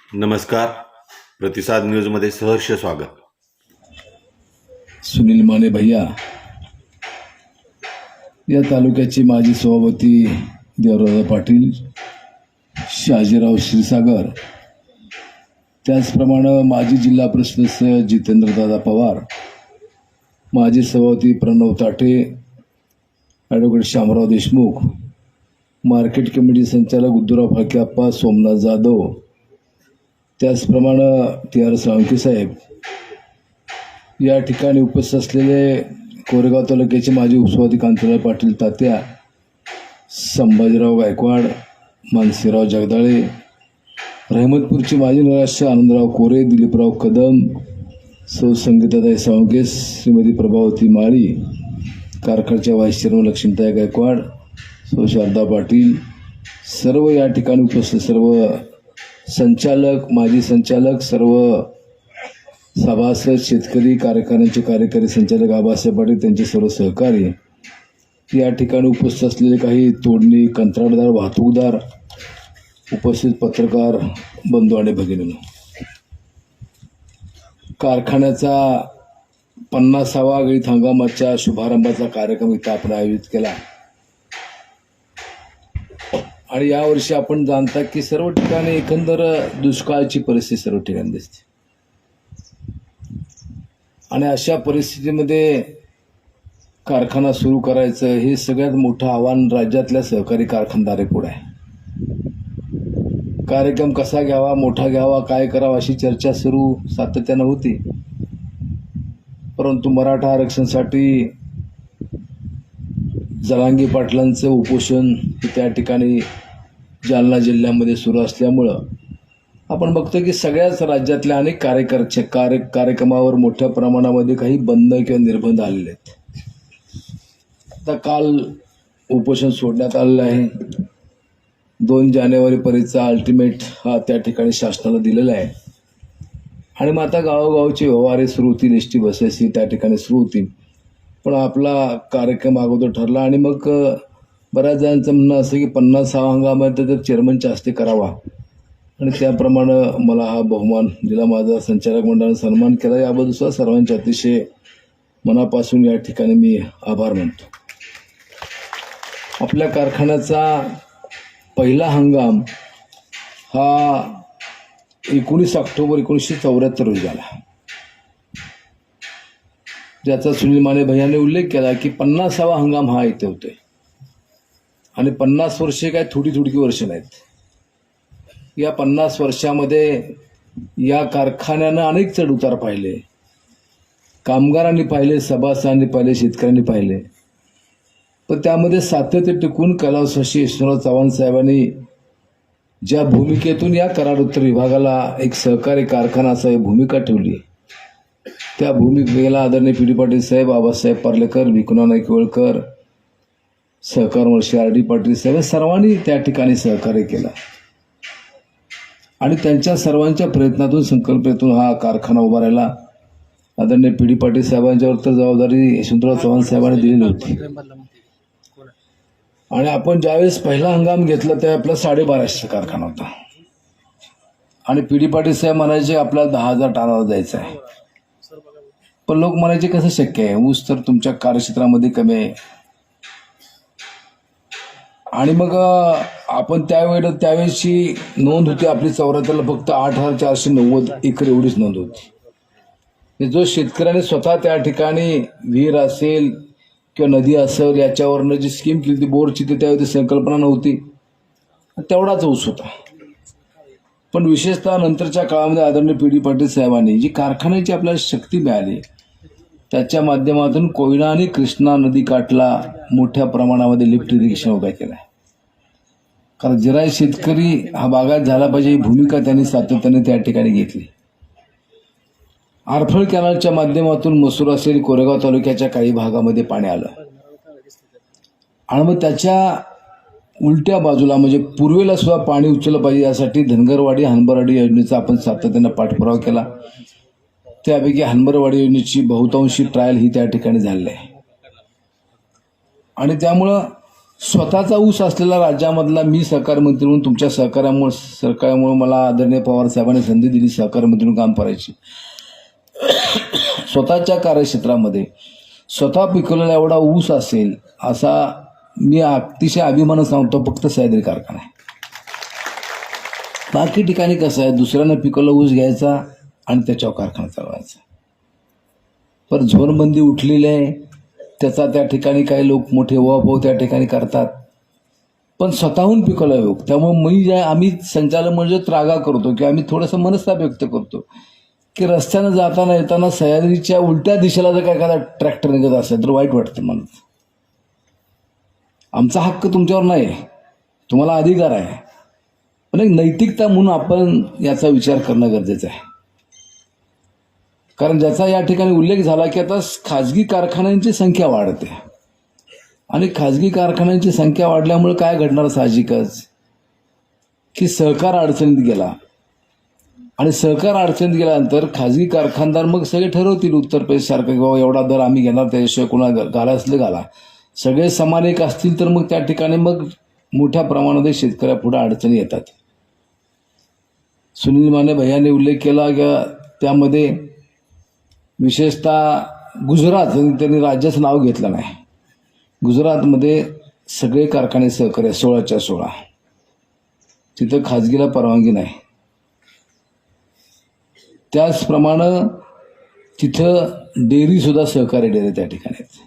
नमस्कार. प्रतिसाद न्यूजमध्ये सहर्ष स्वागत. सुनील माने भैया या तालुक्याचे माजी सभापती देवराव पाटील, शहाजीराव क्षीरसागर, त्याचप्रमाणे माजी जिल्हा परिषद सदस्य जितेंद्रदादा पवार, माजी सभापती प्रणव ताटे, advocate Shamrao Deshmukh, market committee संचालक उद्धवराव फाळकेअप्पा, सोमनाथ जाधव, त्याचप्रमाणे TR साळुंखे साहेब, या ठिकाणी उपस्थित असलेले कोरेगाव तालुक्याचे माजी उपसभापती कांतीलाल पाटील तात्या, संभाजीराव गायकवाड, मानसीराव जगदाळे, रहमतपूरचे माजी नगराध्यक्ष आनंदराव कोरे, दिलीपराव कदम, सौ संगीताताई साळुंखे, श्रीमती प्रभावती माळी, कारखान्याच्या व्हाईस चेअरमन लक्ष्मीताई गायकवाड, सौ शारदा पाटील, सर्व या ठिकाणी उपस्थित सर्व संचालक, माजी संचालक, सर्व सभासद, शेतकरी, कारखान्याचे कार्यकारी संचालक आबासाहेब पाटील, त्यांचे सर्व सहकारी, या ठिकाणी उपस्थित असलेले काही तोडणी, कंत्राटदार, वाहतूकदार, उपस्थित पत्रकार बंधू आणि भगिनींनो, कारखान्याचा 50वा गळीत हंगामाच्या शुभारंभाचा कार्यक्रम इथं आपण आयोजित केला. आणि यावर्षी आपण जाणता की सर्व ठिकाणी एकंदर दुष्काळाची परिस्थिती सर्व ठिकाणी दिसते. आणि अशा परिस्थितीमध्ये कारखाना सुरू करायचं हे सगळ्यात मोठं आव्हान राज्यातल्या सहकारी कारखानदारापुढे आहे. कार्यक्रम कसा घ्यावा, मोठा घ्यावा, काय करावा अशी चर्चा सुरू सातत्यानं होती. परंतु मराठा आरक्षणासाठी जरांगे पाटलांचं उपोषण त्या ठिकाणी जालना जिल्ह्यामध्ये सुरू असल्यामुळं आपण बघतो की सगळ्याच राज्यातल्या अनेक कार्यक्रमावर मोठ्या प्रमाणामध्ये काही बंद किंवा निर्बंध आलेले आहेत. आता काल उपोषण सोडण्यात आलेलं आहे. 2 जानेवारीपर्यंतचा अल्टिमेट हा त्या ठिकाणी शासनाला दिलेला आहे. आणि मग आता गावोगावचे व्यवहार सुरू होतील, एसटी बसेसही त्या ठिकाणी सुरू होतील. पण आपला कार्यक्रम अगोदर ठरला आणि मग बऱ्याच जणांचं म्हणणं असं की 50वा हंगाम आहे तर चेअरमनच्या हस्ते करावा आणि त्याप्रमाणे मला हा बहुमान दिला. माझा संचालक मंडळाने सन्मान केला. याबद्दल सुद्धा सर्वांचे अतिशय मनापासून या ठिकाणी मी आभार मानतो. आपल्या कारखान्याचा पहिला हंगाम हा 19 ऑक्टोबर 1974 रोजी झाला, ज्याचा सुनील माने भैयाने उल्लेख केला की 50वा हंगाम हा इथे होतोय. आणि 50 वर्षे काय थोडी वर्ष नाहीत. या 50 वर्षामध्ये या कारखान्यानं अनेक चढउतार पाहिले, कामगारांनी पाहिले, सभासदांनी पाहिले, शेतकऱ्यांनी पाहिले. पण त्यामध्ये सातत्य टिकून कैलासवासी यशवंतराव चव्हाण साहेबांनी ज्या भूमिकेतून या कराड उत्तर विभागाला एक सहकारी कारखाना असा भूमिका ठेवली, त्या भूमिकेला आदरणीय PD पाटील साहेब, आबासाहेब पार्लेकर, विकुना नाईकवळकर, सहकार मंत्री RD पाटील साहेब सर्वांनी त्या ठिकाणी सहकार्य केलं. आणि त्यांच्या सर्वांच्या प्रयत्नातून, संकल्पनेतून हा कारखाना उभा राहिला. आदरणीय PD पाटील साहेबांच्यावर तर जबाबदारी यशवंतराव चव्हाण साहेबांनी दिलेली होती. आणि आपण ज्यावेळेस पहिला हंगाम घेतला त्यावेळी आपला 1250 कारखाना होता. आणि PD पाटील साहेब म्हणायचे आपल्याला 10,000 टनावर जायचं आहे. पण लोक म्हणायचे कसं शक्य आहे, ऊस तर तुमच्या कार्यक्षेत्रामध्ये कमी आहे. आणि मग आपण त्यावेळेची नोंद होती आपली 74ला फक्त 8,490 एकर एवढीच नोंद होती. जो शेतकऱ्याने स्वतः त्या ठिकाणी विहीर असेल किंवा नदी असेल याच्यावरनं जी स्कीम केली ती बोरची, ती त्यावेळी संकल्पना नव्हती, तेवढाच ऊस होता. पण विशेषतः नंतरच्या काळामध्ये आदरणीय PD पाटील साहेबांनी जी कारखान्याची आपल्याला शक्ती मिळाली त्याच्या माध्यमातून कोयना आणि कृष्णा नदी काठला मोठ्या प्रमाणामध्ये लिफ्ट इरिगेशन उभा केला. कारण जिराय शेतकरी हा बागायत झाला पाहिजे ही भूमिका त्यांनी सातत्याने त्या ठिकाणी घेतली. आरफळ कॅनलच्या माध्यमातून मसूर असेल, कोरेगाव तालुक्याच्या काही भागामध्ये पाणी आलं. आणि मग त्याच्या उलट्या बाजूला म्हणजे पूर्वेला सुद्धा पाणी उचललं पाहिजे यासाठी धनगरवाडी, हनबरवाडी योजनेचा आपण सातत्यानं पाठपुरावा केला. त्यापैकी हनबरवाडी योजनेची बहुतांशी ट्रायल ही त्या ठिकाणी झालेली आहे. आणि त्यामुळं स्वतःचा ऊस असलेला राज्यामधला मी सहकार मंत्री म्हणून तुमच्या सहकार्यामुळे मला आदरणीय पवार साहेबांनी संधी दिली सहकार मंत्री म्हणून काम करायची. स्वतःच्या कार्यक्षेत्रामध्ये स्वतः पिकवलेला एवढा ऊस असेल असा मी अतिशय अभिमानानं सांगतो फक्त सह्याद्री कारखाना आहे. बाकी ठिकाणी कसं आहे, दुसऱ्यानं पिकवलेला ऊस घ्यायचा आणि त्याच्यावर कारखाना चालवायचा. पण झोनबंदी उठलेली आहे, त्याचा त्या ठिकाणी काही लोक मोठे उहापोह त्या ठिकाणी करतात, पण स्वतःहून पिकवला योग. त्यामुळे आम्ही संचालक म्हणजे त्रागा करतो की आम्ही थोडंसं मनस्ताप व्यक्त करतो की रस्त्यानं जाताना येताना सह्याद्रीच्या उलट्या दिशेला जर काय एखादा ट्रॅक्टर निघत असेल तर वाईट वाटतं मला. आमचा हक्क तुमच्यावर नाही आहे, तुम्हाला अधिकार आहे, पण एक नैतिकता म्हणून आपण याचा विचार करणं गरजेचं आहे. कारण ज्याचा या ठिकाणी उल्लेख झाला की आता खाजगी कारखान्यांची संख्या वाढते आणि खाजगी कारखान्यांची संख्या वाढल्यामुळे काय घडणार साहजिकच की सहकार अडचणीत गेला आणि सहकार अडचणीत गेल्यानंतर खाजगी कारखानदार मग सगळे ठरवतील उत्तर प्रदेशसारखं की बाबा एवढा दर आम्ही घेणार, त्याशिवाय कोणाला घालायचं घाला. सगळे समान एक असतील तर मग त्या ठिकाणी मग मोठ्या प्रमाणात शेतकऱ्यापुढे अडचणी येतात. सुनील माने भैयाने उल्लेख केला की त्यामध्ये विशेषतः गुजरात, त्यांनी राज्याचं नाव घेतलं नाही, गुजरातमध्ये सगळे कारखाने सहकार्य 16च्या 16, तिथं खाजगीला परवानगी नाही. त्याचप्रमाणे तिथं डेअरी सुद्धा सहकारी डेअरी त्या ठिकाणी आहेत.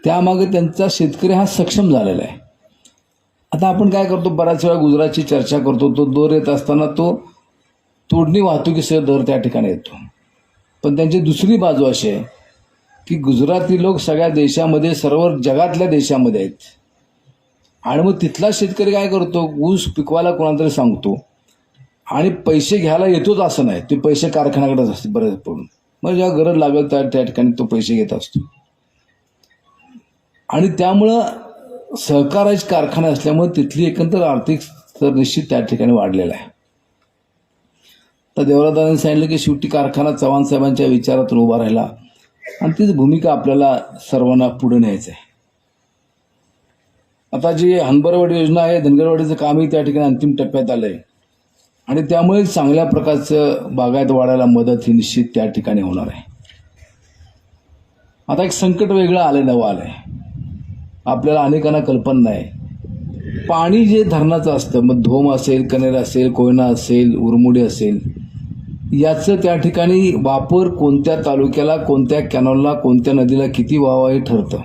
त्यामागे त्यांचा शेतकरी हा सक्षम झालेला आहे. आता आपण काय करतो, बऱ्याच वेळा गुजरातची चर्चा करतो, तो दर येत असताना तो तोडणी वाहतुकीसह दर त्या ठिकाणी येतो. पण त्यांची दुसरी बाजू अशी आहे की गुजराती लोक सगळ्या देशामध्ये, सर्व जगातल्या देशामध्ये आहेत आणि मग तिथला शेतकरी काय करतो, ऊस पिकवायला कोणाला तरी सांगतो आणि पैसे घ्यायला येतोच असं नाही, ते पैसे कारखान्याकडेच असते बरेच पडून. मग जेव्हा गरज लागेल त्या ठिकाणी तो पैसे घेत असतो आणि त्यामुळं सहकाराचे कारखाने असल्यामुळे तिथली एकंदर आर्थिक स्तर निश्चित त्या ठिकाणी वाढलेला आहे. तर देवरादांनी सांगितलं की शेवटी कारखाना चव्हाण साहेबांच्या विचारातून उभा राहिला आणि तीच भूमिका आपल्याला सर्वांना पुढे न्यायचं आहे. आता जी हनबरवाडी योजना आहे, धनगरवाडीचं कामही त्या ठिकाणी अंतिम टप्प्यात आलं आहे आणि त्यामुळे चांगल्या प्रकारचं बागायत वाढायला मदत ही निश्चित त्या ठिकाणी होणार आहे. आता एक संकट वेगळं आलं, नवं आलं आहे, आपल्याला अनेकांना कल्पना नाही. पाणी जे धरणाचं असतं, मग धोम असेल, कनेर असेल, कोयना असेल, उरमुडी असेल, याचं त्या ठिकाणी वापर कोणत्या तालुक्याला, कोणत्या कॅनॉलला, कोणत्या नदीला किती व्हावं हे ठरतं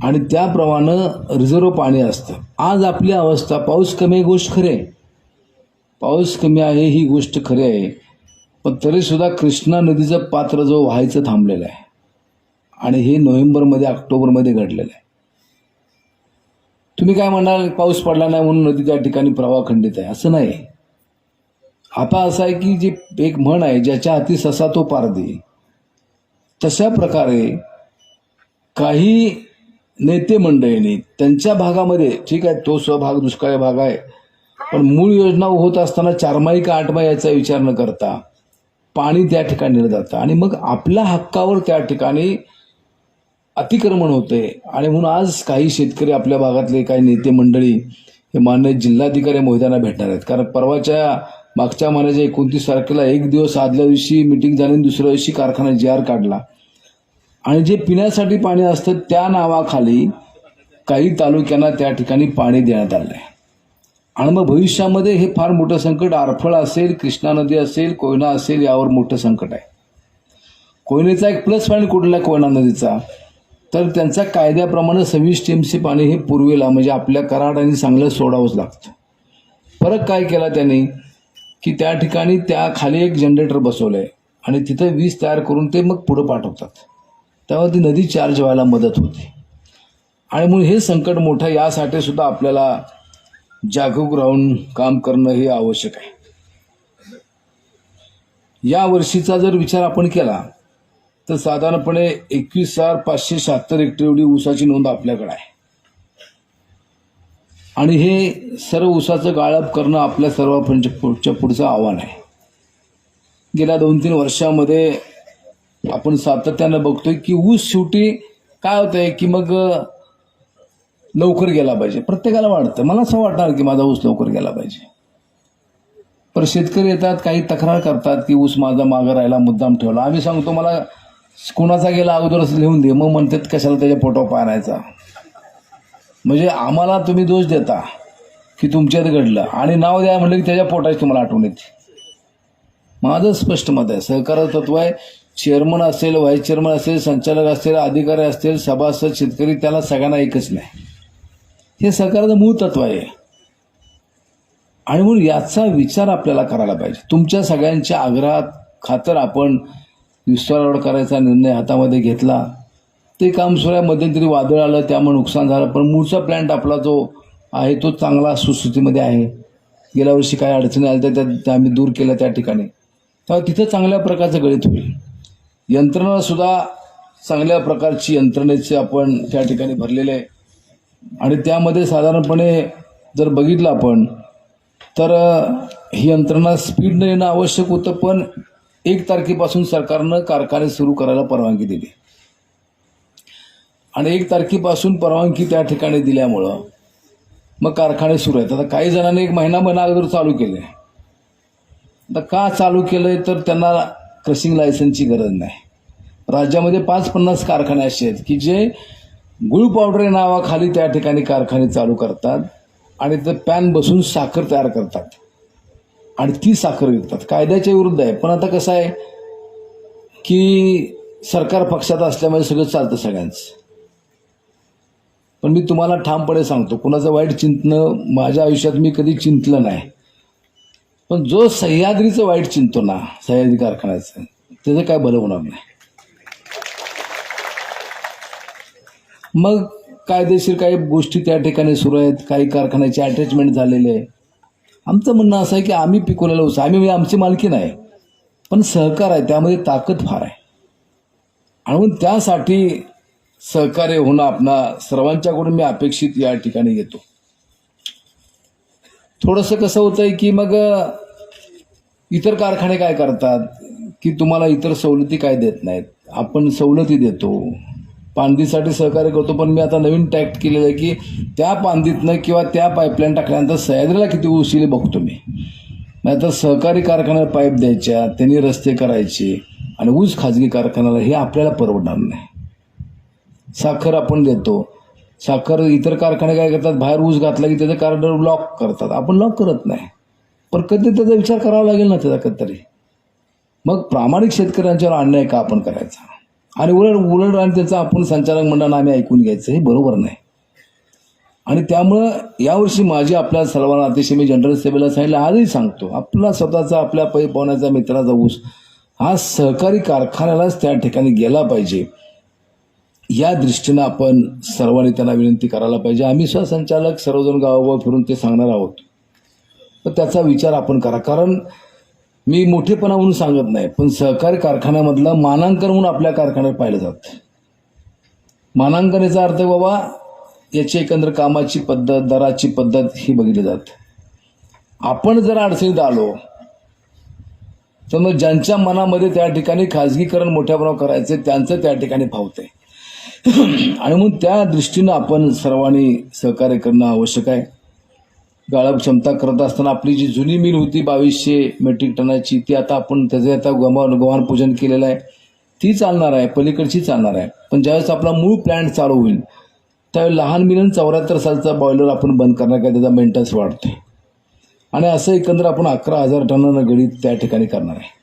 आणि त्याप्रमाणे रिझर्व पाणी असतं. आज आपली अवस्था, पाऊस कमी आहे गोष्ट खरी आहे, पाऊस कमी आहे ही गोष्ट खरी आहे, पण तरीसुद्धा कृष्णा नदीचं पात्र जो व्हायचं थांबलेलं आहे आणि हे नोव्हेंबरमध्ये, ऑक्टोबरमध्ये घडलेलं आहे. तुम्ही काय म्हणाल, पाऊस पडला नाही म्हणून नदी त्या ठिकाणी प्रवाह खंडित आहे, असं नाही. आता असं आहे की जी एक म्हण आहे, ज्याच्या हाती ससा तो पारधी, तशा प्रकारे काही नेते मंडळींनी त्यांच्या भागामध्ये, ठीक आहे तो स्वभाग दुष्काळी भाग आहे, पण मूळ योजना होत असताना 4माही का 8माही याचा विचार न करता पाणी त्या ठिकाणी नेलं जातं आणि मग आपल्या हक्कावर त्या ठिकाणी अतिक्रमण होते. आणि म्हणून आज काही शेतकरी, आपल्या भागातले काही नेते मंडळी हे मान्य जिल्हाधिकारी महोदयांना भेटणार आहेत. कारण मागच्या महिन्याच्या 29 तारखेला एक दिवस आदल्या दिवशी मिटिंग झाली आणि दुसऱ्या दिवशी कारखाना GR काढला आणि जे पिण्यासाठी पाणी असतं त्या नावाखाली काही तालुक्यांना त्या ठिकाणी पाणी देण्यात आलं आहे. आणि मग भविष्यामध्ये हे फार मोठं संकट, आरफळ असेल, कृष्णा नदी असेल, कोयना असेल, यावर मोठं संकट आहे. कोयनेचा एक प्लस पॉईंट कुठला आहे कोयना नदीचा, तर त्यांचा कायद्याप्रमाणे 26 TMC पाणी हे पूर्वेला म्हणजे आपल्या कराड आणि सांगलीला सोडावंच लागतं. फरक काय केला त्यांनी की त्या ठिकाणी त्या खाली एक जनरेटर बसवलंय आणि तिथं वीज तयार करून ते मग पुढं पाठवतात, त्यामुळे ती नदी चार्ज व्हायला मदत होते. आणि म्हणून हे संकट मोठं, यासाठी सुद्धा आपल्याला जागरूक राहून काम करणं हे आवश्यक आहे. या वर्षीचा जर विचार आपण केला तर साधारणपणे 21,576 हेक्टर एवढी ऊसाची नोंद आपल्याकडे आहे आणि हे सर्व ऊसाचं गाळप करणं आपल्या सर्वांच्या पुढचं आव्हान आहे. गेल्या 2-3 वर्षामध्ये आपण सातत्यानं बघतोय की ऊस शेवटी काय होतंय की मग लवकर गेला पाहिजे, प्रत्येकाला वाटतं, मला असं वाटणार की माझा ऊस लवकर गेला पाहिजे. पण शेतकरी येतात, काही तक्रार करतात की ऊस माझा मागं राहिला, मुद्दाम ठेवला. आम्ही सांगतो मला कुणाचा गेला अगोदरच लिहून दे, मग म्हणतात कशाला त्याच्या पोटावर पाण्याचा. म्हणजे आम्हाला तुम्ही दोष देता की तुमच्यात घडलं आणि नाव द्या म्हणलं की त्याच्या पोटाची तुम्हाला आठवण येते. माझं स्पष्ट मत आहे, सहकार्याचं तत्व आहे. चेअरमन असेल, व्हाईस चेअरमन असेल, संचालक असतील, अधिकारी असतील, सभासद, शेतकरी, त्याला सगळ्यांना एकच नाही. हे सहकार्याचं मूळ तत्व आहे. आणि म्हणून याचा विचार आपल्याला करायला पाहिजे. तुमच्या सगळ्यांच्या आग्रहात खातर आपण विस्तार करायचा निर्णय हातामध्ये घेतला. ते काम सुरू मध्यंतरी वादळ आलं, त्यामुळे नुकसान झालं, पण मूळचा प्लॅन्ट आपला जो आहे तो चांगला सुस्थितीमध्ये आहे. गेल्या वर्षी काही अडचणी आल्या त्या आम्ही दूर केल्या त्या ठिकाणी, तेव्हा तिथं चांगल्या प्रकारचं गळीत होईल. यंत्रणा सुद्धा चांगल्या प्रकारची यंत्रणेचे आपण त्या ठिकाणी भरलेले आहे. आणि त्यामध्ये साधारणपणे जर बघितलं आपण तर ही यंत्रणा स्पीडनं येणं आवश्यक होतं, पण 1 तारखेपासून सरकारनं कारखाने सुरू करायला परवानगी दिली. आणि 1 तारखेपासून परवानगी त्या ठिकाणी दिल्यामुळं मग कारखाने सुरू आहेत. आता काही जणांनी 1 महिना अगोदर चालू केले. आता का चालू केलंय तर त्यांना क्रशिंग लायसन्सची गरज नाही. राज्यामध्ये 5-50 कारखाने असे आहेत की जे गुळ पावडर या नावाखाली त्या ठिकाणी कारखाने चालू करतात आणि ते पॅन बसून साखर तयार करतात आणि ती साखर विकतात. कायद्याच्या विरुद्ध आहे. पण आता कसं आहे की सरकार पक्षात असल्यामुळे सगळं चालतं सगळ्यांचं. पण मी तुम्हाला ठामपणे सांगतो, कुणाचं वाईट चिंतनं माझ्या आयुष्यात मी कधी चिंतलं नाही. पण जो सह्याद्रीचं वाईट चिंतो ना, सह्याद्री कारखान्याचं, त्याचं काय भलं होणार नाही. मग कायदेशीर काही गोष्टी त्या ठिकाणी सुरू आहेत, काही कारखान्याचे अटॅचमेंट झालेले आहे. आमचं म्हणणं असं आहे की आम्ही पिकवलेलं ऊस, आम्ही आमची मालकी नाही, पण सहकार आहे, त्यामध्ये ताकद फार आहे. आणि म्हणून त्यासाठी सहकार्य होणं आपणा सर्वांच्याकडून मी अपेक्षित या ठिकाणी घेतो. थोडंसं कसं होतंय की मग इतर कारखाने काय करतात की तुम्हाला इतर सवलती काय देत नाहीत, आपण सवलती देतो, पांदीसाठी सहकार्य करतो. पण मी आता नवीन टॅक्ट केलेलं आहे की त्या पांदीतनं किंवा त्या पाईपलाईन टाकल्यानंतर सह्याद्रीला किती ऊस येईल बघतो मी. नाहीतर सहकारी कारखान्याला पाईप द्यायच्या, त्यांनी रस्ते करायचे आणि ऊस खाजगी कारखान्याला, हे आपल्याला परवडणार नाही. साखर आपण देतो, साखर इतर कारखाने काय करतात, बाहेर ऊस घातला की त्याचं कार्ड लॉक करतात, आपण लॉक करत नाही. पण कधी त्याचा विचार करावा लागेल ना त्याचा कधीतरी. मग प्रामाणिक शेतकऱ्यांच्यावर अन्याय का आपण करायचा आणि उलट आणि त्याचं आपण संचालक मंडळानं आम्ही ऐकून घ्यायचं, हे बरोबर नाही. आणि त्यामुळं यावर्षी माझी आपल्या सर्वांना अतिशय, मी जनरल सेवेला सांगितलं, आजही सांगतो, आपला स्वतःचा आपल्या पै पाहुण्याचा मित्राचा ऊस हा सहकारी कारखान्यालाच त्या ठिकाणी गेला पाहिजे, या दृष्टीनं आपण सर्वांनी त्यांना विनंती करायला पाहिजे. आम्ही सहसंचालक सर्वजण गावोगाव फिरून ते सांगणार आहोत. पण त्याचा विचार आपण करा. कारण मी मोठेपणा म्हणून सांगत नाही, पण सहकारी कारखान्यामधलं मानांकन म्हणून आपल्या कारखान्यात पाहिलं जातं. मानांकन याचा अर्थ बाबा याची एकंदर कामाची पद्धत, दराची पद्धत ही बघितली जाते. आपण जर अडचणीत आलो तर मग ज्यांच्या मनामध्ये त्या ठिकाणी खाजगीकरण मोठ्या प्रमाणावर करायचे त्यांचं त्या ठिकाणी फावतंय. आणि म्हणून त्या दृष्टीनं आपण सर्वांनी सहकार्य करणं आवश्यक आहे. गाळप क्षमता करत असताना आपली जी जुनी मिल होती 2200 मेट्रिक टनाची, ती आता आपण त्याचं आता गव्हाण पूजन केलेलं आहे, ती चालणार आहे, पलीकडची चालणार आहे. पण ज्यावेळेस आपला मूळ प्लॅन्ट चालू होईल त्यावेळी लहान मिलन 74 सालचा बॉयलर आपण बंद करणार, काय त्याचा मेंटेनन्स वाढतोय. आणि असं एकंदर आपण 11,000 टनानं गडीत त्या ठिकाणी करणार आहे.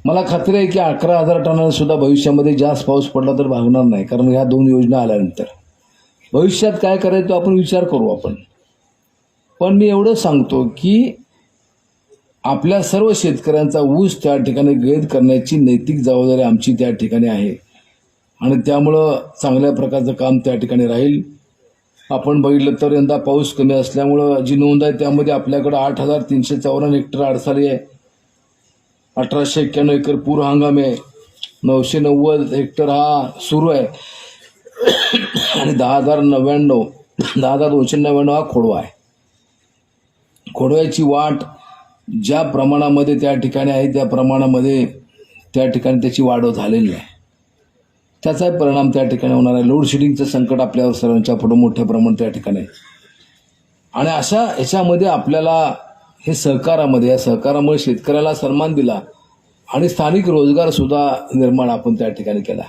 मला खात्री आहे की 11,000 टनानं सुद्धा भविष्यामध्ये जास्त पाऊस पडला तर भागणार नाही, कारण ह्या 2 योजना आल्यानंतर भविष्यात काय करायचं आपण विचार करू आपण. पण मी एवढं सांगतो की आपल्या सर्व शेतकऱ्यांचा ऊस त्या ठिकाणी गैद करण्याची नैतिक जबाबदारी आमची त्या ठिकाणी आहे. आणि त्यामुळं चांगल्या प्रकारचं काम त्या ठिकाणी राहील. आपण बघितलं तर यंदा पाऊस कमी असल्यामुळं जी नोंद आहे त्यामध्ये आपल्याकडं 8,354 हेक्टर अडसाली आहे, 1,891 एकर पूर हंगाम आहे, 990 हेक्टर हा सुरू आहे आणि 10,299 हा खोडवा आहे. खोडव्याची वाढ ज्या प्रमाणामध्ये त्या ठिकाणी आहे त्या प्रमाणामध्ये त्या ठिकाणी त्याची वाढ झालेली आहे. त्याचाही परिणाम त्या ठिकाणी होणार आहे. लोड शेडिंगचं संकट आपल्यावर सर्वांच्या पुढे मोठ्या प्रमाणात त्या ठिकाणी आहे. आणि अशा ह्याच्यामध्ये आपल्याला हे सहकारामध्ये, या सहकारामुळे शेतकऱ्याला सन्मान दिला आणि स्थानिक रोजगार सुद्धा निर्माण आपण त्या ठिकाणी केला.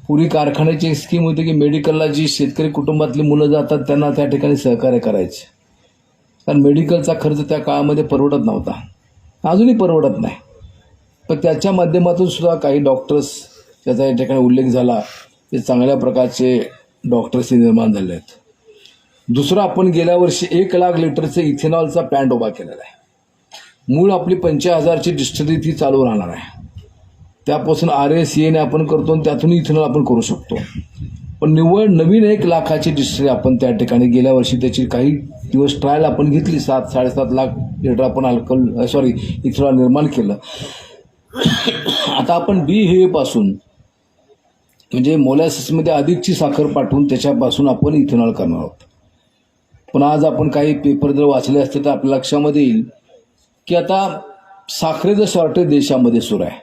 पूर्वी कारखान्याची एक स्कीम होती की मेडिकलला जी शेतकरी कुटुंबातली मुलं जातात त्यांना त्या ठिकाणी सहकार्य करायचे, कारण मेडिकलचा खर्च त्या काळामध्ये परवडत नव्हता, अजूनही परवडत नाही. पण त्याच्या माध्यमातून सुद्धा काही डॉक्टर्स, त्याचा या ठिकाणी उल्लेख झाला, ते चांगल्या प्रकारचे डॉक्टर्स निर्माण झाले आहेत. दुसरं, आपण गेल्या वर्षी 1 लाख लिटरचं इथेनॉलचा प्लॅन्ट उभा केलेला आहे. मूळ आपली 50,000ची डिस्टिलरी ती चालू राहणार आहे. त्यापासून RACA आपण करतो आणि त्यातून इथेनॉल आपण करू शकतो. पण निव्वळ नवीन 1 लाखाची डिस्टिलरी आपण त्या ठिकाणी गेल्या वर्षी त्याची काही दिवस ट्रायल आपण घेतली. 7-7.5 लाख लिटर आपण इथेनॉल निर्माण केलं. आता आपण बी पासून म्हणजे मोलॅसिसमध्ये अधिकची साखर पाठवून त्याच्यापासून आपण इथेनॉल करणार आहोत. पण आज आपण काही पेपर जर वाचले असते तर आपल्या लक्षामध्ये येईल की आता साखरेचं शॉर्टेज देशामध्ये सुरू आहे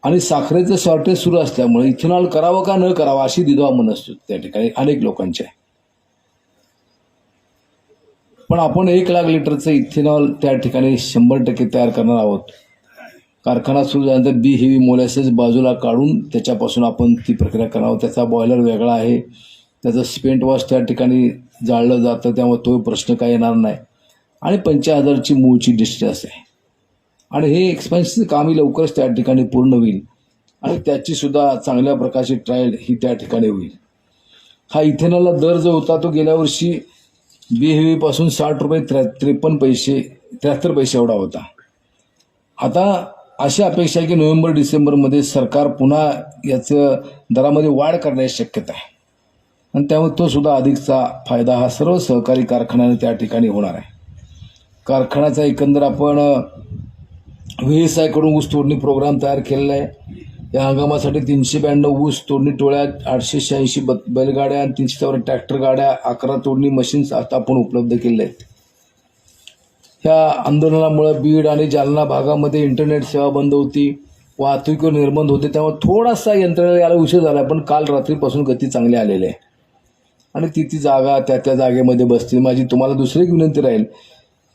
आणि साखरेचं शॉर्टेज सुरू असल्यामुळे इथेनॉल करावं का न करावं अशी द्विधा मन असतो त्या ठिकाणी अनेक लोकांच्या. पण आपण 1 लाख लिटरचं इथेनॉल त्या ठिकाणी 100% तयार करणार आहोत. कारखाना सुरू झाल्यानंतर बी हेवी मोलॅसिस बाजूला काढून त्याच्यापासून आपण ती प्रक्रिया करणार आहोत. त्याचा बॉयलर वेगळा आहे, त्याचं स्पेंट वॉश त्या ठिकाणी जाळलं जातं, त्यामुळे तो प्रश्न काय येणार नाही. आणि 50,000ची मूळची डिस्टन्स आहे आणि हे एक्सपेन्सिव्ह कामही लवकरच त्या ठिकाणी पूर्ण होईल आणि त्याची सुद्धा चांगल्या प्रकारची ट्रायल ही त्या ठिकाणी होईल. हा इथेनॉलला दर जो होता तो गेल्या वर्षी बी हेवीपासून ₹60.53 एवढा होता. आता अशी अपेक्षा आहे की नोव्हेंबर-डिसेंबरमध्ये सरकार पुन्हा याचं दरामध्ये वाढ करण्याची शक्यता आहे आणि त्यामुळे तो सुद्धा अधिकचा फायदा हा सर्व सहकारी कारखान्याने त्या ठिकाणी होणार आहे. कारखान्याचा एकंदर आपण VSI कडून ऊस तोडणी प्रोग्राम तयार केलेला आहे. या हंगामासाठी 392 ऊस तोडणी टोळ्या, 886 बैलगाड्या आणि 300 ट्रॅक्टर गाड्या, 11 तोडणी मशीन्स आता आपण उपलब्ध केलेल्या आहेत. ह्या आंदोलनामुळे बीड आणि जालना भागामध्ये इंटरनेट सेवा बंद होती, वाहतुकीवर निर्बंध होते, त्यामुळे थोडासा यंत्रणेला यायला उशीर झाला. पण काल रात्रीपासून गती चांगली आलेली आहे आणि ती जागा त्या जागेमध्ये बसते. माझी तुम्हाला दुसरी एक विनंती राहील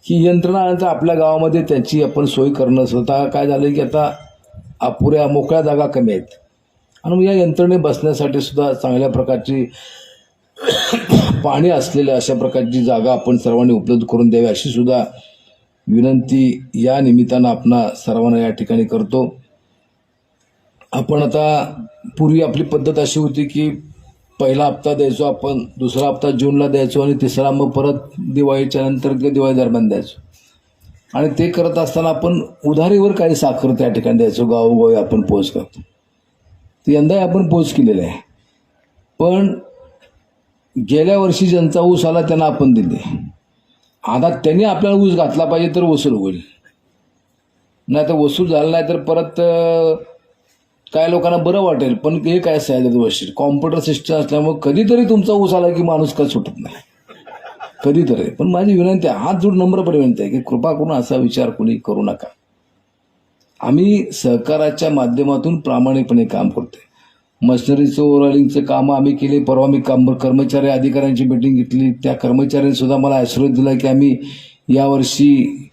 की यंत्रणा आल्यानंतर आपल्या गावामध्ये त्याची आपण सोय करणं. स्वतः काय झालं की आता अपुऱ्या मोकळ्या जागा कमी आहेत आणि मग या यंत्रणे बसण्यासाठी सुद्धा चांगल्या प्रकारची पाणी असलेल्या अशा प्रकारची जागा आपण सर्वांनी उपलब्ध करून द्यावी अशी सुद्धा विनंती या निमित्तानं आपणा सर्वांना या ठिकाणी करतो. आपण आता पूर्वी आपली पद्धत अशी होती की पहिला हप्ता द्यायचो आपण, दुसरा हप्ता जूनला द्यायचो आणि तिसरा मग परत दिवाळीच्या नंतर दिवाळी दरम्यान द्यायचो. आणि ते करत असताना आपण उधारीवर काही साखर त्या ठिकाणी द्यायचो, गावोगावी आपण पोच करतो. तर यंदाही आपण पोच केलेलं आहे. पण गेल्या वर्षी ज्यांचा ऊस आला त्यांना आपण दिले. आता त्यांनी आपल्याला ऊस घातला पाहिजे तर वसूल होईल, नाही तर वसूल झाला नाही तर परत काय लोकांना बरं वाटेल. पण हे काय साहेब वर्षी कॉम्प्युटर सिस्टम असल्यामुळे कधीतरी तुमचा ऊस आला की माणूस का सुटत नाही, कधीतरी. पण माझी विनंती आहे, हात जोड नम्रपणे विनंती आहे की कृपा करून असा विचार कोणी करू नका. आम्ही सहकाराच्या माध्यमातून प्रामाणिकपणे काम करतोय. मशिनरीचं ओव्हरऑलिंगचं कामं आम्ही केले. परवा मी कर्मचारी अधिकाऱ्यांची मीटिंग घेतली. त्या कर्मचाऱ्यांनी सुद्धा मला ॲश्युरन्स दिला की आम्ही यावर्षी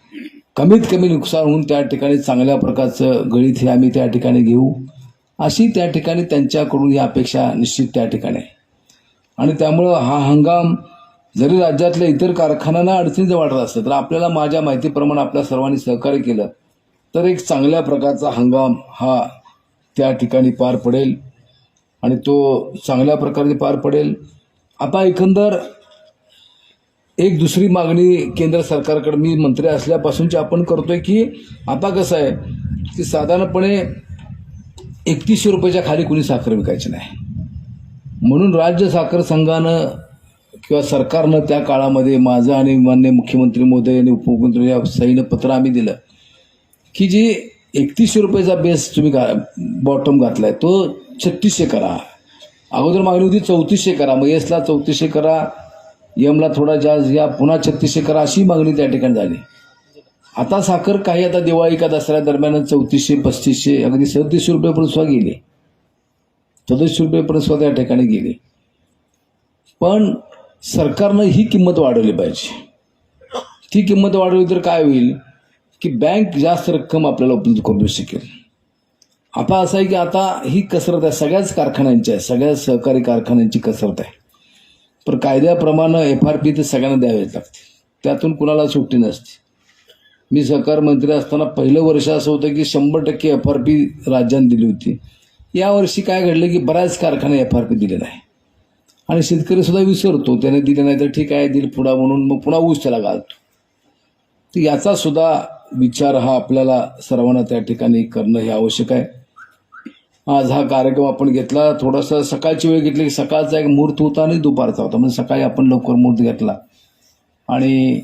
कमीत कमी नुकसान होऊन त्या ठिकाणी चांगल्या प्रकारचं गळीत हे आम्ही त्या ठिकाणी घेऊ, अशी त्या ठिकाणी त्यांच्याकडून ही अपेक्षा निश्चित त्या ठिकाणी आहे. आणि त्यामुळं हा हंगाम जरी राज्यातल्या इतर कारखान्यांना अडचणीचं वाटत असतं तर आपल्याला माझ्या माहितीप्रमाणे आपल्या सर्वांनी सहकार्य केलं तर एक चांगल्या प्रकारचा हंगाम हा त्या ठिकाणी पार पडेल आणि तो चांगल्या प्रकारे पार पडेल. आता एकंदर एक दुसरी मागणी केंद्र सरकारकडे मी मंत्री असल्यापासूनची आपण करतोय की आता कसं आहे की साधारणपणे 3100 रुपयाच्या खाली कुणी साखर विकायची नाही. म्हणून राज्य साखर संघानं किंवा सरकारनं त्या काळामध्ये माझं आणि माननीय मुख्यमंत्री महोदय आणि उपमुख्यमंत्री या सहीनं पत्र आम्ही दिलं की जे 3100 रुपयाचा बेस तुम्ही बॉटम घातलाय तो 3600 करा. अगोदर मागणी होती 3400 करा, मग एसला 3400 करा, एमला थोडा जास्त या, पुन्हा 3600 करा, अशी मागणी त्या ठिकाणी झाली. आता साखर काही आता दिवाळी का दसऱ्या दरम्यान 3400, 3500, अगदी 3700 रुपयापर्यंत सुद्धा गेली. ₹1400 सुद्धा त्या ठिकाणी गेले. पण सरकारनं ही किंमत वाढवली पाहिजे. ती किंमत वाढवली तर काय होईल की बँक जास्त रक्कम आपल्याला उपलब्ध करू शकेल. आता असं आहे की आता ही कसरत आहे, सगळ्याच कारखान्यांची आहे, सगळ्या सहकारी कारखान्यांची कसरत आहे. पण कायद्याप्रमाणे FRP ते सगळ्यांना द्यावेच लागते, त्यातून कुणाला सुट्टी नसते. मी सहकार मंत्री असताना पहिलं वर्ष असं होतं की 100% FRP राज्याने दिली होती. यावर्षी काय घडलं की बऱ्याच कारखाने FRP दिले नाही आणि शेतकरी सुद्धा विसरतो, त्याने दिले नाही तर ठीक आहे दिल पुढा म्हणून मग पुन्हा ऊस त्याला घालतो. तर याचा सुद्धा विचार हा आपल्याला सर्वांना त्या ठिकाणी करणं हे आवश्यक आहे. आज हा कार्यक्रम आपण घेतला, थोडासा सकाळची वेळ घेतली की सकाळचा एक मुहूर्त होता आणि दुपारचा होता, म्हणजे सकाळी आपण लवकर मुहूर्त घेतला आणि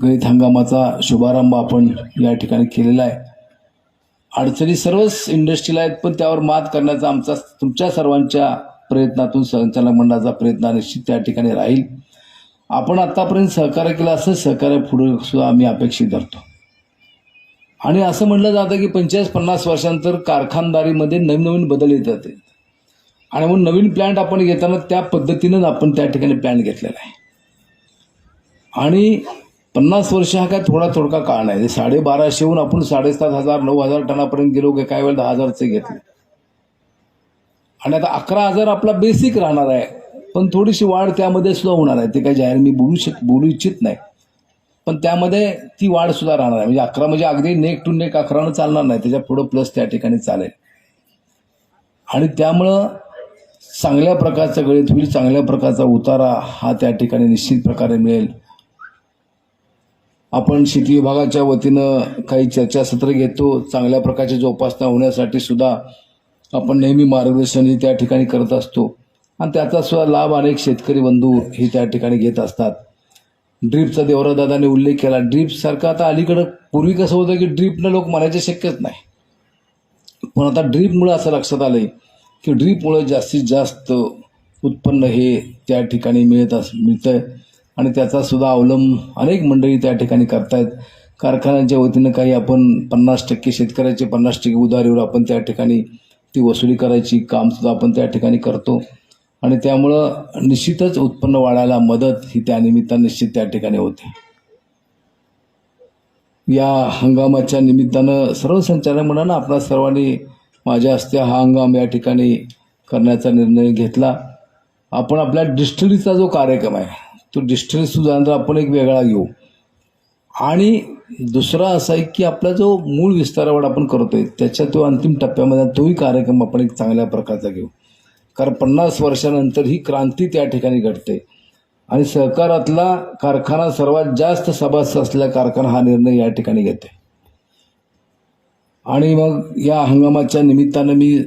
गळीत हंगामाचा शुभारंभ आपण या ठिकाणी केलेला आहे. अडचणी सर्वच इंडस्ट्रीला आहेत, पण त्यावर मात करण्याचा आमचा तुमच्या सर्वांच्या प्रयत्नातून संचालक मंडळाचा प्रयत्न निश्चित त्या ठिकाणी राहील. आपण आतापर्यंत सहकार्य केलं असं सहकार्य पुढे सुद्धा आम्ही अपेक्षित धरतो. आणि असं म्हटलं जातं की 45-50 वर्षांतर कारखानदारीमध्ये नवीन बदल येतात आणि मग नवीन प्लॅन्ट आपण घेताना त्या पद्धतीनं आपण त्या ठिकाणी प्लॅन्ट घेतलेला आहे. आणि 50 वर्ष हा काय थोडा काळ नाही. 1250हून आपण 7,500-9,000 टनापर्यंत गेलो, काही वेळेला 10,000चे घेतले आणि आता 11,000 आपला बेसिक राहणार आहे. पण थोडीशी वाढ त्यामध्ये सुद्धा होणार आहे, ते काही जाहीर मी बोलू इच्छित नाही, पण त्यामध्ये ती वाढ सुद्धा राहणार आहे. म्हणजे 11 म्हणजे अगदी नेक टू नेक 11 चालणार नाही, त्याच्या पुढं प्लस त्या ठिकाणी चालेल. आणि त्यामुळं चांगल्या प्रकारचा गळीत होईल, चांगल्या प्रकारचा उतारा हा त्या ठिकाणी निश्चित प्रकारे मिळेल. आपण शेती विभागाच्या वतीनं काही चर्चासत्र घेतो, चांगल्या प्रकारची जोपासना होण्यासाठी सुद्धा आपण नेहमी मार्गदर्शन त्या ठिकाणी करत असतो आणि त्याचा सुद्धा लाभ अनेक शेतकरी बंधू हे त्या ठिकाणी घेत असतात. ड्रीपचा देवरादादाने उल्लेख केला. ड्रीपसारखं आता अलीकडं पूर्वी कसं होतं की ड्रीपनं लोक म्हणायचे शक्यच नाही, पण आता ड्रीपमुळे असं लक्षात आलंय की ड्रीपमुळे जास्तीत जास्त उत्पन्न हे त्या ठिकाणी मिळतंय आणि त्याचा सुद्धा अवलंब अनेक मंडळी त्या ठिकाणी करतायत. कारखान्यांच्या वतीनं काही आपण 50% शेतकऱ्याचे 50% उधारीवर आपण त्या ठिकाणी ती वसुली करायची काम सुद्धा आपण त्या ठिकाणी करतो आणि त्यामुळं निश्चितच उत्पन्न वाढायला मदत ही त्या निमित्तानं निश्चित त्या ठिकाणी होते. या हंगामाच्या निमित्तानं सर्व संचालक मंडळानं आपल्या सर्वांनी माझ्या हस्ते हा हंगाम या ठिकाणी करण्याचा निर्णय घेतला. आपण आपल्या डिस्टिलरीचा जो कार्यक्रम आहे तो डिस्टिलरी सुद्धा आपण एक वेगळा घेऊ आणि दुसरा असा आहे की आपला जो मूळ विस्तारावर आपण करतोय त्याच्या तो अंतिम टप्प्यामध्ये तोही कार्यक्रम आपण एक चांगल्या प्रकारचा घेऊ. कारण 50 वर्षानंतर ही क्रांती त्या ठिकाणी घडते आणि सहकारातला कारखाना सर्वात जास्त सभासद असलेला कारखाना हा निर्णय या ठिकाणी घेते. आणि मग या हंगामाच्या निमित्तानं मी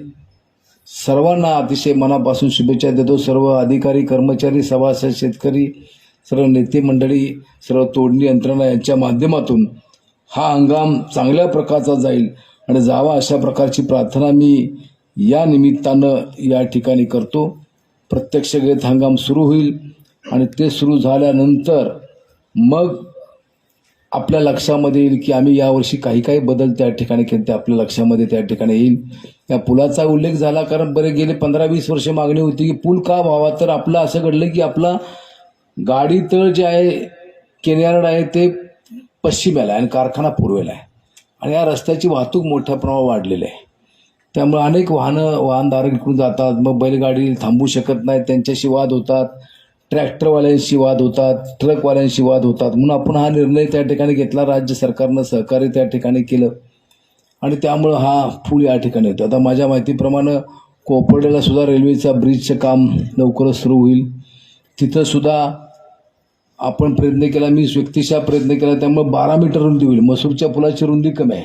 सर्वांना अतिशय मनापासून शुभेच्छा देतो. सर्व अधिकारी, कर्मचारी, सभासद, शेतकरी, सर्व नेते मंडळी, सर्व तोडणी यंत्रणा यांच्या माध्यमातून हा हंगाम चांगल्या प्रकारचा जाईल आणि जावा अशा प्रकारची प्रार्थना मी या निमित्तानं या ठिकाणी करतो. प्रत्यक्ष गळीत हंगाम सुरू होईल आणि ते सुरू झाल्यानंतर मग आपल्या लक्षामध्ये येईल की आम्ही यावर्षी काही बदल त्या ठिकाणी केले, ते आपल्या लक्षामध्ये त्या ठिकाणी येईल. या पुलाचा उल्लेख झाला कारण बरे गेले 15-20 वर्ष मागणी होती की पूल का व्हावा, तर आपलं असं घडलं की आपला गाडी तळ जे आहे केनियार्ड आहे ते पश्चिमेला आहे आणि कारखाना पूर्वेला आहे आणि या रस्त्याची वाहतूक मोठ्या प्रमाणावर वाढलेली आहे. त्यामुळे अनेक वाहनधारक इकडून जातात, मग बैलगाडी थांबू शकत नाहीत, त्यांच्याशी वाद होतात, ट्रॅक्टरवाल्यांशी वाद होतात, ट्रकवाल्यांशी वाद होतात. म्हणून आपण हा निर्णय त्या ठिकाणी घेतला. राज्य सरकारनं सहकार्य त्या ठिकाणी केलं आणि त्यामुळं हा पूल या ठिकाणी होतो. आता माझ्या माहितीप्रमाणे कोपर्डेला सुद्धा रेल्वेचा ब्रिजचं काम लवकरच सुरू होईल. तिथं सुद्धा आपण प्रयत्न केला, मी व्यक्तिशः प्रयत्न केला, त्यामुळे 12 मीटर रुंदी होईल. मसूरच्या पुलाची रुंदी कमी आहे,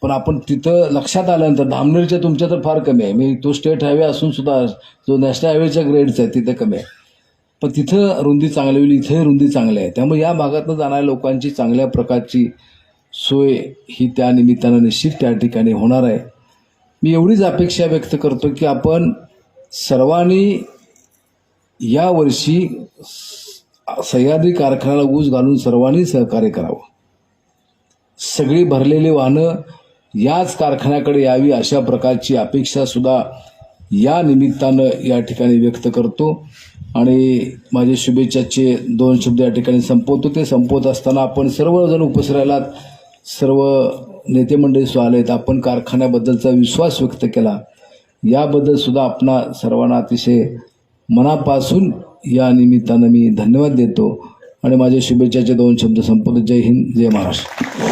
पण आपण तिथं लक्षात आल्यानंतर धामनेरच्या तुमच्या तर फार कमी आहे. मी तो स्टेट हायवे असून सुद्धा जो नॅशनल हायवेच्या ग्रेडचा आहे तिथं कमी आहे, पण तिथं रुंदी चांगली होईल, इथंही रुंदी चांगली आहे. त्यामुळे या भागातनं जाणाऱ्या लोकांची चांगल्या प्रकारची सोय ही त्या निमित्तानं निश्चित त्या ठिकाणी होणार आहे. मी एवढीच अपेक्षा व्यक्त करतो की आपण सर्वांनी यावर्षी सह्याद्री कारखान्याला ऊस घालून सर्वांनी सहकार्य करावं. सगळी भरलेली वाहनं याच कारखान्याकडे यावी अशा प्रकारची अपेक्षा सुद्धा या निमित्तानं या ठिकाणी व्यक्त करतो आणि माझे शुभेच्छाचे 2 शब्द या ठिकाणी संपवतो. ते संपवत असताना आपण सर्वजण उपस्थित राहिलात, सर्व नेते मंडळी आलेत, आपण कारखान्याबद्दलचा विश्वास व्यक्त केला, याबद्दल सुद्धा आपणा सर्वांना अतिशय मनापासून या निमित्तानं मी धन्यवाद देतो आणि माझ्या शुभेच्छाचे 2 शब्द संपवतो. जय हिंद, जय महाराष्ट्र.